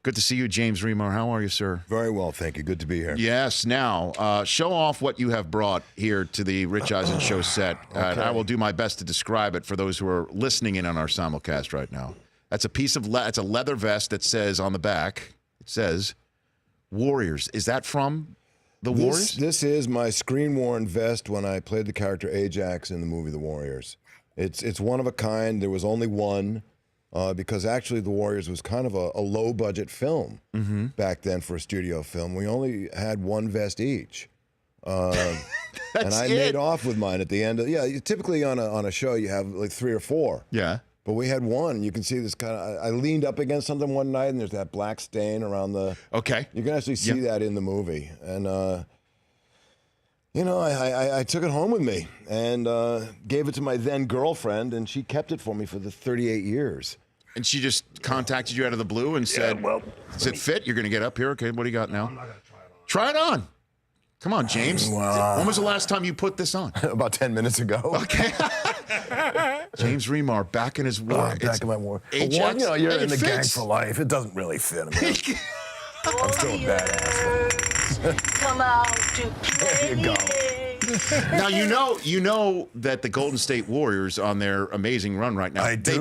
Good to see you, James Remar. How are you, sir? Very well, thank you. Good to be here. Yes. Now, show off what you have brought here to the Rich Eisen Show set. Okay. I will do my best to describe it for those who are listening in on our simulcast right now. That's a piece of it's a leather vest that says on the back, it says Warriors. Is that from the Warriors? This is my screen-worn vest when I played the character Ajax in the movie The Warriors. It's one of a kind. There was only one. Because actually The Warriors was kind of a low-budget film back then for a studio film. We only had one vest each. And I made off with mine at the end. Typically on a show you have like 3 or 4. Yeah. But we had one. You can see this kind of... I leaned up against something one night and there's that black stain around the... Okay. You can actually see that in the movie. And... you know, I took it home with me and gave it to my then girlfriend, and she kept it for me for the 38 years. And she just contacted you out of the blue and said, does it fit? You're going to get up here? Okay, what do you got now? I'm not going to try it on. Try it on. Come on, James. When was the last time you put this on? About 10 minutes ago. Okay. James Remar, back in his war. Back in my war. Ajax, you know, you're in the gang fits. for life. It doesn't really fit. I mean, I'm still a badass. Come out to play. There you go. Now you know that the Golden State Warriors on their amazing run right now. They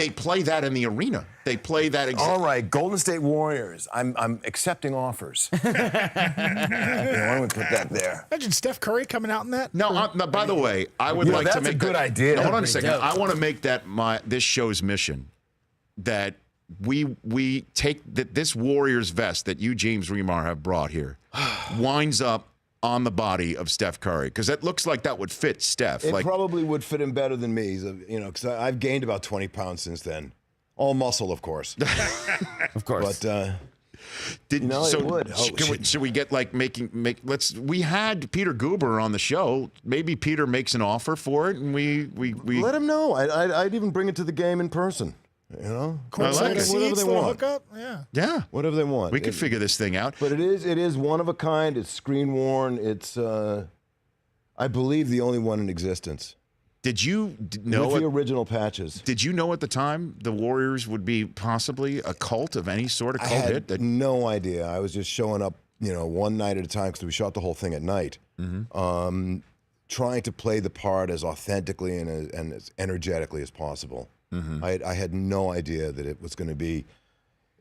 play that in the arena. They play that. All right, Golden State Warriors. I'm accepting offers. Why don't we put that there? Imagine Steph Curry coming out in that. No, by the way, I would like to make that's a good idea. Hold on a second. I want to make that this show's mission that we take this Warriors vest that you, James Remar, have brought here winds up on the body of Steph Curry, because that looks like that would fit Steph. It probably would fit him better than me, you know, because I've gained about 20 pounds since then. All muscle, of course. Of course. But it would. Should we get like we had Peter Goober on the show. Maybe Peter makes an offer for it, and we let him know. I'd even bring it to the game in person. You know, like it. Whatever they want. Hook up. Yeah. Whatever they want. We could figure this thing out. But it is one of a kind. It's screen worn. It's I believe the only one in existence. Did you know with the original patches? Did you know at the time the Warriors would be possibly a cult of any sort of cult hit? I had no idea. I was just showing up, you know, one night at a time because we shot the whole thing at night. Trying to play the part as authentically and as energetically as possible. I had no idea that it was going to be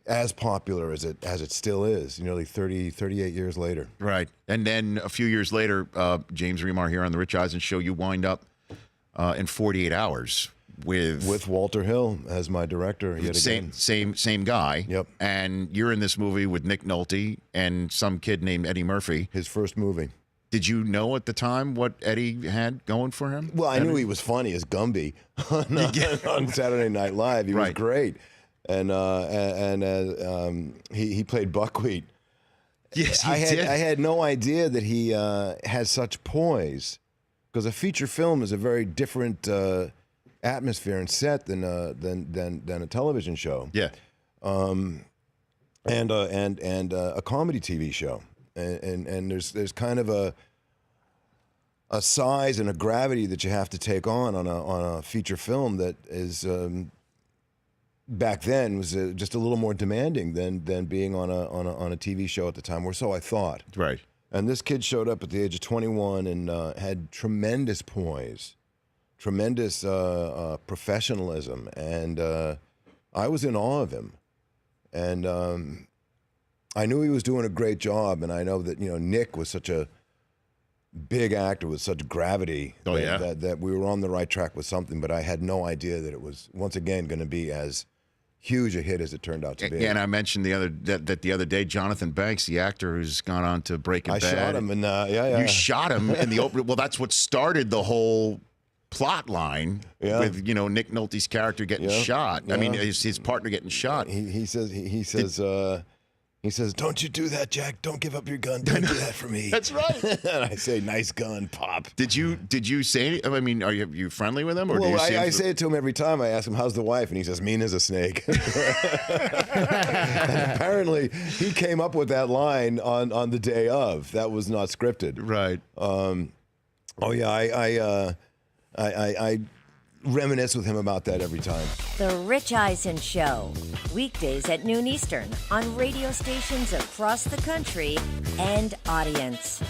as popular as it still is, nearly 38 years later. Right. And then a few years later, James Remar here on the Rich Eisen Show, you wind up in 48 Hours with Walter Hill as my director yet again. Same guy. Yep. And you're in this movie with Nick Nolte and some kid named Eddie Murphy. His first movie. Did you know at the time what Eddie had going for him? Well, I knew he was funny as Gumby on Saturday Night Live. He was great, and he played Buckwheat. Yes, I had no idea that he has such poise, because a feature film is a very different atmosphere and set than a television show. Yeah, and a comedy TV show. And there's kind of a size and a gravity that you have to take on a feature film that is back then was just a little more demanding than being on a TV show at the time, or so I thought. Right. And this kid showed up at the age of 21 and had tremendous poise, tremendous professionalism, and I was in awe of him. And I knew he was doing a great job, and I know that, you know, Nick was such a big actor with such gravity that we were on the right track with something, but I had no idea that it was, once again, going to be as huge a hit as it turned out to be. Yeah, and I mentioned the other day, Jonathan Banks, the actor who's gone on to Breaking Bad. I shot him, and You shot him in the open. Well, that's what started the whole plot line with, you know, Nick Nolte's character getting shot. I mean, his partner getting shot. He says, "Don't you do that, Jack. Don't give up your gun. Don't do that for me." That's right. And I say, "Nice gun, Pop." Did you say? I mean, are you friendly with him, or well, do you I say it to him every time. I ask him, "How's the wife?" And he says, "Mean as a snake." And apparently, he came up with that line on the day of. That was not scripted. Right. Oh yeah, I reminisce with him about that every time. The Rich Eisen Show. Weekdays at noon Eastern on radio stations across the country and audience.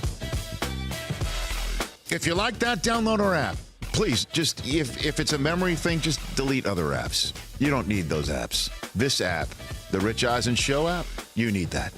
If you like that, download our app. Please, just if it's a memory thing, just delete other apps. You don't need those apps. This app, the Rich Eisen Show app, you need that.